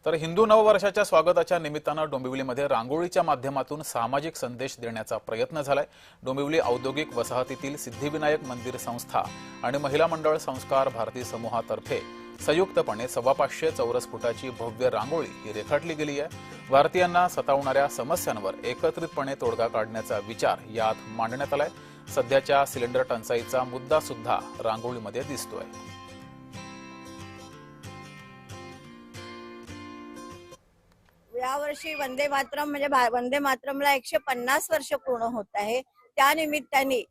तर हिंदू नववर्षाच्या स्वागताच्या निमित्तानं डोंबिवलीमध्ये रांगोळीच्या माध्यमातून सामाजिक संदेश देण्याचा प्रयत्न झालाय। डोंबिवली औद्योगिक वसाहतीतील सिद्धिविनायक मंदिर संस्था आणि महिला मंडळ संस्कार भारती समूहातर्फे संयुक्तपणे 525 चौरस फुटाची भव्य रांगोळी ही रेखाटली गेली आहे। भारतीयांना सतावणाऱ्या समस्यांवर एकत्रितपणे तोडगा काढण्याचा विचार यात मांडण्यात आलाय। सध्याच्या सिलेंडर टंचाईचा मुद्दा सुद्धा रांगोळीमध्ये दिसतोय। यावर्षी वंदे मातरम म्हणजे वंदे मातरमला 150 वर्ष पूर्ण होत आहे। त्या निमित्ताने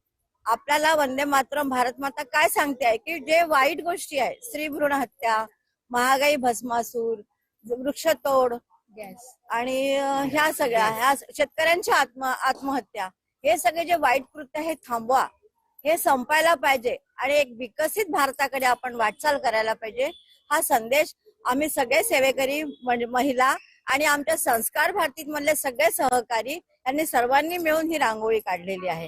आपल्याला वंदे मातरम भारत माता काय सांगते आहे की जे वाईट गोष्टी आहे, स्त्री भ्रूण हत्या, महागाई भस्मासूर, वृक्षतोड आणि ह्या सगळ्या ह्या शेतकऱ्यांच्या आत्महत्या, हे सगळे जे वाईट कृत्य हे थांबवा, हे संपायला पाहिजे आणि एक विकसित भारताकडे आपण वाटचाल करायला पाहिजे। हा संदेश आम्ही सगळे सेवेकरी म्हणजे महिला आणि आमच्या संस्कार भारतीत मधले सगळे सहकारी यांनी सर्वांनी मिळून ही रांगोळी काढलेली आहे।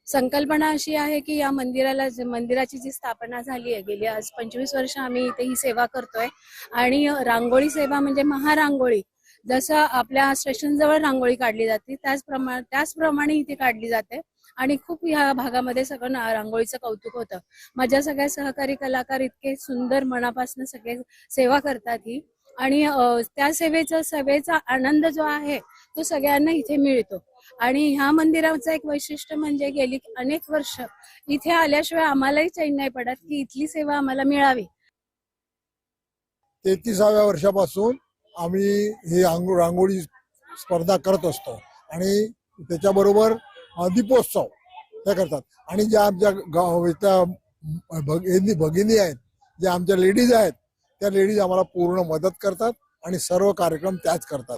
संकल्पना अशी आहे की या मंदिराची जी स्थापना झाली आहे, गेली आज 25 वर्ष आम्ही इथे ही सेवा करतोय आणि रांगोळी सेवा म्हणजे महारांगोळी जसं आपल्या स्टेशन जवळ रांगोळी काढली जाते त्याचप्रमाणे इथे काढली जाते आणि खूप ह्या भागामध्ये सगळं रांगोळीचं कौतुक होतं। माझ्या सगळ्या सहकारी कलाकार इतके सुंदर मनापासून सगळे सेवा करतात ही आणि त्या सेवेचा आनंद जो आहे तो सगळ्यांना इथे मिळतो। आणि ह्या मंदिराचं एक वैशिष्ट्य म्हणजे गेली अनेक वर्ष इथे आल्याशिवाय आम्हालाही चैन नाही पडत की इथली सेवा आम्हाला मिळावी। 33व्या वर्षापासून आम्ही ही रांगोळी स्पर्धा करत असतो आणि त्याच्याबरोबर दीपोत्सव हे करतात आणि ज्या आमच्या भगिनी आहेत, ज्या आमच्या लेडीज आहेत, त्या लेडीज आम्हाला पूर्ण मदत करतात आणि सर्व कार्यक्रम त्याच करतात।